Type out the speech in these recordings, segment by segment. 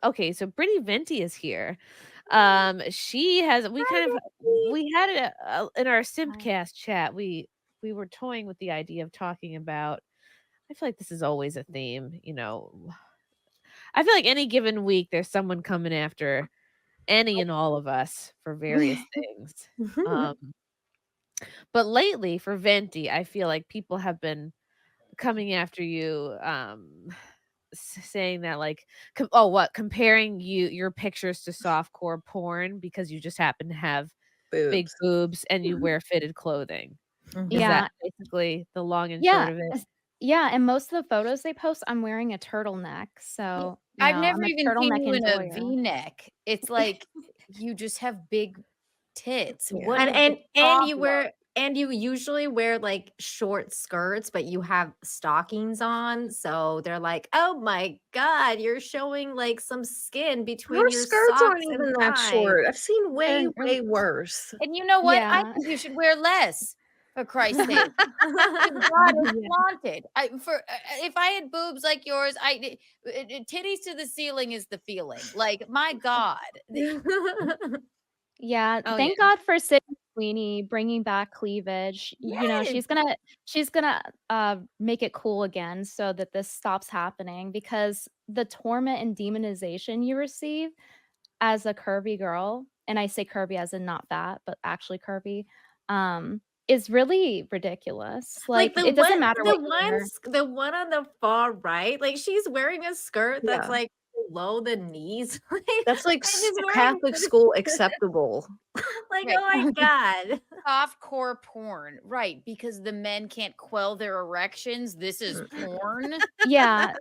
okay, so Brittany Venti is here. She has we had it in our Hi. SimpCast chat. We were toying with the idea of talking about. I feel like this is always a theme, you know. I feel like any given week there's someone coming after any and all of us for various things. Um, but lately for Venti, I feel like people have been coming after you, saying that like, comparing your pictures to softcore porn because you just happen to have big Boobs. boobs and you wear fitted clothing. Is that Yeah. basically the long and short Yeah. of it? Yeah, and most of the photos they post, I'm wearing a turtleneck, so, I've never I'm a even seen turtleneck you in a enjoyer. V-neck. It's like you just have big tits. Yeah. What is the And you problem? wear and you usually wear like short skirts, but you have stockings on. So they're like, oh my God, you're showing like some skin between Her your skirts aren't socks and even that thigh. short. I've seen way, They're way worse. And you know what? I Yeah. think you should wear less, for Christ's sake. God is Yeah. flaunted. If I had boobs like yours, titties to the ceiling is the feeling. Like, my God. Yeah, Oh, yeah. thank God for Sydney Sweeney bringing back cleavage. You know, Yes. she's gonna, make it cool again so that this stops happening because the torment and demonization you receive as a curvy girl, and I say curvy as in not fat, but actually curvy, is really ridiculous. Like Like, it doesn't matter what you wear. the one on the far right, like she's wearing a skirt that's Yeah. like below the knees. Like, That's like and she's wearing Catholic school acceptable. like, Right. oh my God. Softcore porn. Right. Because the men can't quell their erections. This is porn. Yeah,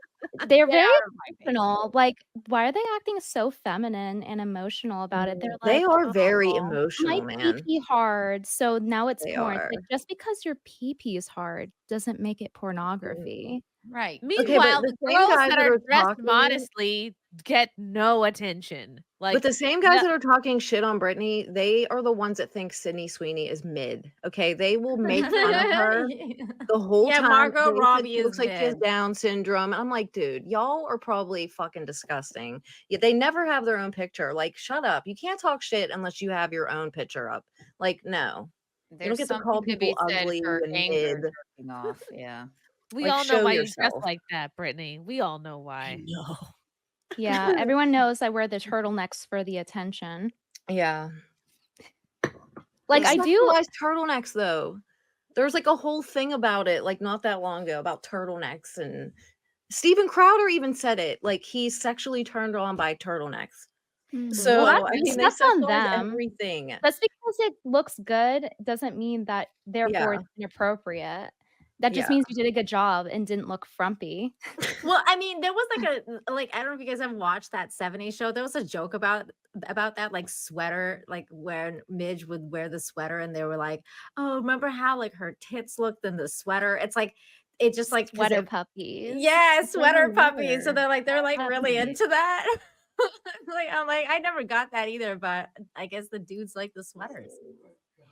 they're Get very out of my face. emotional. Like, why are they acting so feminine and emotional about it? They're They like, are very "Oh, my emotional, man. pee-pee hard, so now it's They porn." It's like, are. just because your pee-pee is hard doesn't make it pornography. Right. Okay, but Meanwhile, the the same girls guys that that are are dressed talking modestly get no attention. but Like, the same guys no that are talking shit on Brittany, they are the ones that think Sydney Sweeney is mid. Okay, they will make fun of her the whole Yeah, time. Margot They said Robbie she is looks like she has mid. Down syndrome. I'm like, dude, y'all are probably fucking disgusting. Yet they never have their own picture. Like, shut up. You can't talk shit unless you have your own picture up. Like, no. You don't There's get to call something to be people said ugly for and anger mid. jerking off. Yeah. we Like, all know show why you dress yourself. like that, Brittany. We all know why. No. Yeah, everyone knows I wear the turtlenecks for the attention. Yeah. Like, They I do sexualize turtlenecks though. There's like a whole thing about it, like not that long ago, about turtlenecks, and Steven Crowder even said it. Like he's sexually turned on by turtlenecks. well, So I mean, they that's on sexualize them. everything. Just because it looks good doesn't mean that therefore Yeah, it's inappropriate. That just yeah. means you did a good job and didn't look frumpy. Well, I mean, there was like I don't know if you guys have watched that 70s show. There was a joke about that like sweater, like when Midge would wear the sweater and they were like, "Oh, remember how like her tits looked in the sweater?" It's like it just like because Sweater it puppies. yeah, It sweater doesn't puppies. So matter. they're like really Puppies. into that. Like I'm like, I never got that either, but I guess the dudes like the sweaters.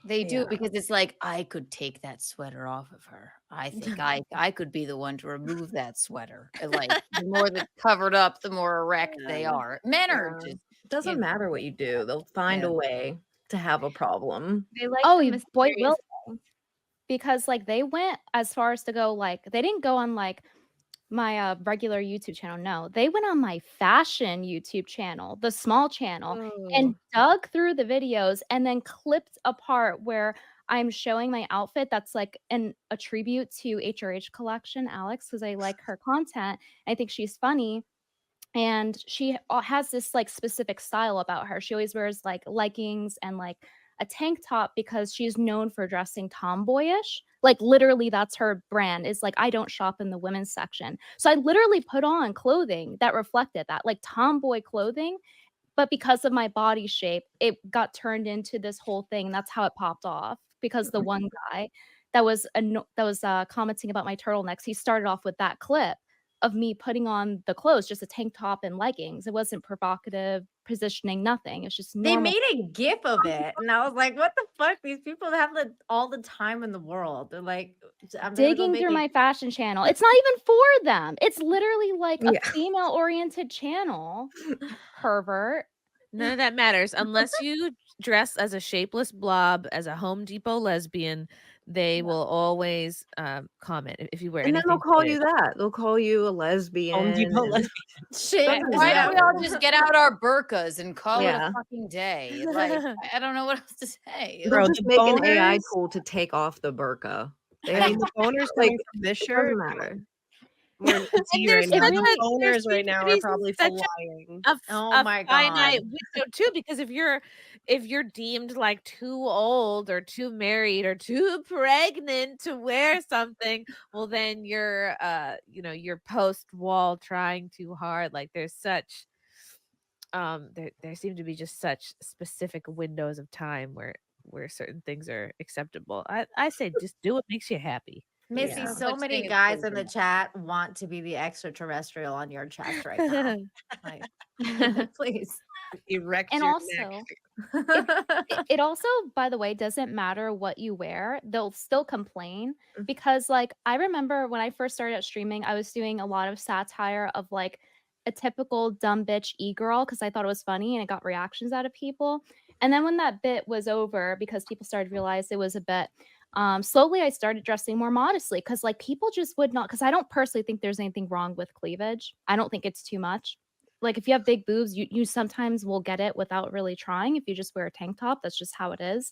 They do Yeah. because it's like I could take that sweater off of her. I think I could be the one to remove that sweater. And, like the more that's covered up, the more erect they are. Men are Yeah. just It doesn't give matter what you do. They'll find yeah. a way to have a problem. They like Oh, the boy, mysterious. will they. Because, like, they went as far as to go, like they didn't go on, like, my, regular YouTube channel, no. They went on my fashion YouTube channel, the small channel, Oh. and dug through the videos and then clipped a part where I'm showing my outfit that's, like, a tribute to HRH Collection, Alex, because I like her content. I think she's funny. And she has this, like, specific style about her. She always wears, like, leggings and, like, a tank top because she's known for dressing tomboyish. Like, literally, that's her brand, is, like, "I don't shop in the women's section." So I literally put on clothing that reflected that, like, tomboy clothing, but because of my body shape, it got turned into this whole thing, and that's how it popped off because the one guy that was, commenting about my turtlenecks, he started off with that clip of me putting on the clothes, just a tank top and leggings. It wasn't provocative positioning, nothing. It's just They normal. made a gif of it, and I was like, "What the fuck? These people have all the time in the world." They're like, I'm gonna go digging make through it. my fashion channel. It's not even for them. It's literally like a Yeah. female-oriented channel. Pervert. None of that matters unless you dress as a shapeless blob, as a Home Depot lesbian. They will always comment if you wear And then they'll anything call fitted. you that. They'll call you a Home lesbian. Depot and- lesbian. Shit. Doesn't Why don't we all matter. just get out our burqas and call it Yeah. a fucking day? Like, I don't know what else to say. They'll Bro, just the make an AI boners- tool to take off the burqa. They I have mean, the boners like, coming from this it shirt. doesn't matter. We're in tea there's right now. such The a- there boners right seems now to are be probably such flying. Oh a my finite God. window too, because if you're deemed like too old or too married or too pregnant to wear something, well then you're you're post wall trying too hard. Like there's such there seem to be just such specific windows of time where certain things are acceptable. I say just do what makes you happy. Missy, Yeah. so Such many thing as guys in children. the chat want to be the extraterrestrial on your chest right now. Like, please. Erect And your also, neck. it also, by the way, doesn't matter what you wear. They'll still complain Mhm. because, like, I remember when I first started out streaming, I was doing a lot of satire of like a typical dumb bitch e-girl because I thought it was funny and it got reactions out of people. And then when that bit was over, because people started to realize it was a bit, slowly I started dressing more modestly because like people just would not. Because I don't personally think there's anything wrong with cleavage. I don't think it's too much. Like if you have big boobs, you sometimes will get it without really trying. If you just wear a tank top, that's just how it is.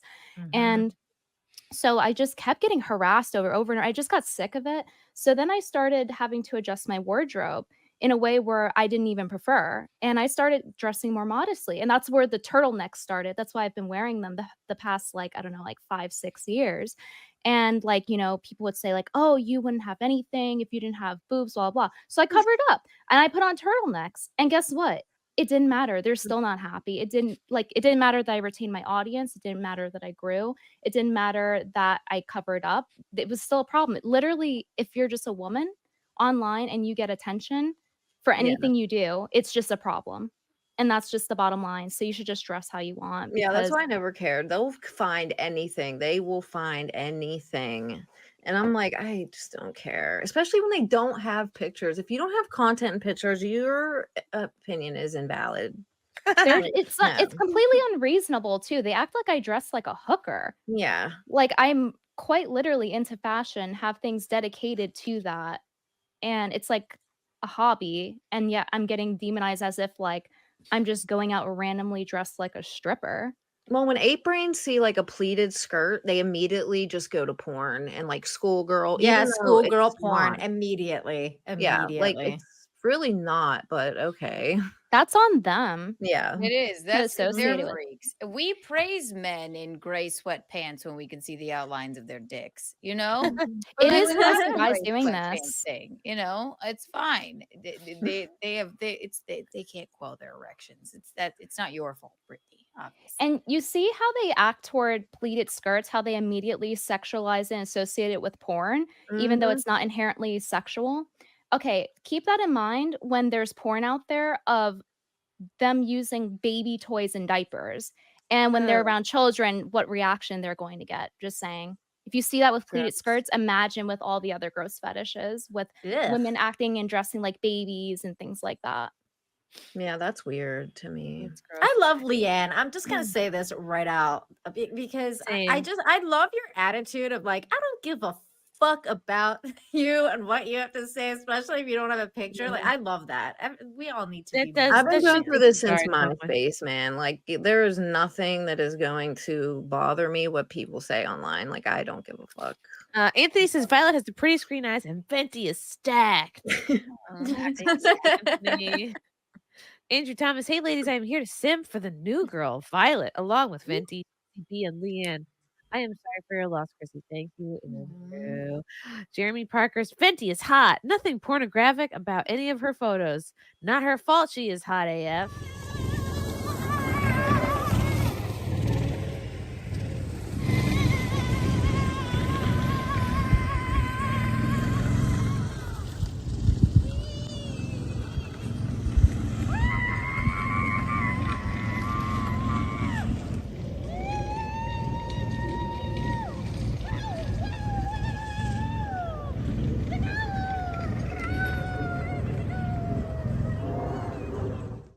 And so I just kept getting harassed over and I just got sick of it. So then I started having to adjust my wardrobe in a way where I didn't even prefer. And I started dressing more modestly. And that's where the turtlenecks started. That's why I've been wearing them the past, like, I don't know, like 5-6 years. And like, people would say, like, oh, you wouldn't have anything if you didn't have boobs, blah, blah. So I covered up and I put on turtlenecks. And guess what? It didn't matter. They're still not happy. It didn't matter that I retained my audience. It didn't matter that I grew. It didn't matter that I covered up. It was still a problem. Literally, if you're just a woman online and you get attention for Yeah. anything you do, it's just a problem. And that's just the bottom line. So you should just dress how you want. Yeah, that's because why I never cared. They'll find anything. They will find anything. And I'm like, I just don't care. Especially when they don't have pictures. If you don't have content and pictures, your opinion is invalid. it's not, it's No. completely unreasonable too. They act like I dress like a hooker. Yeah. Like I'm quite literally into fashion, have things dedicated to that. And it's like a hobby. And yet I'm getting demonized as if like I'm just going out randomly dressed like a stripper. Well, when 8 brains see like a pleated skirt, they immediately just go to porn and like schoolgirl. Yeah, even though schoolgirl it's porn not. immediately. Yeah, like Immediately. it's really not, but okay. That's on them. Yeah. It is. That's they're associated with- freaks. We praise men in gray sweatpants when we can see the outlines of their dicks. You know, It is Like, for us that's a guys gray doing sweatpants this. thing. You know, it's fine. They can't quell their erections. It's not your fault, Brittany. Obviously. And you see how they act toward pleated skirts, how they immediately sexualize and associate it with porn, even though Mhm. it's not inherently sexual. Okay, keep that in mind when there's porn out there of them using baby toys and diapers. And when they're Ugh. around children, what reaction they're going to get. Just saying. If you see that with pleated Gross. skirts, imagine with all the other gross fetishes, with Ugh. women acting and dressing like babies and things like that. Yeah, that's weird to me. It's gross. I love LeeAnn. I'm just gonna say this right out because Same. I love your attitude of like I don't give a fuck about you and what you have to say, especially if you don't have a picture. Like I love that. We all need to That be. does- more I've been that going shit through makes this me since sorry so much. MySpace, man. Like there is nothing that is going to bother me what people say online. Like I don't give a fuck. Anthony says Violet has the prettiest green eyes and Venti is stacked. Thanks, Anthony. Andrew Thomas, hey ladies, I am here to simp for the new girl, Violet, along with Venti, CB, and LeeAnn. I am sorry for your loss, Chrissy. Thank you, Andrew. Jeremy Parker's Venti is hot. Nothing pornographic about any of her photos. Not her fault she is hot AF.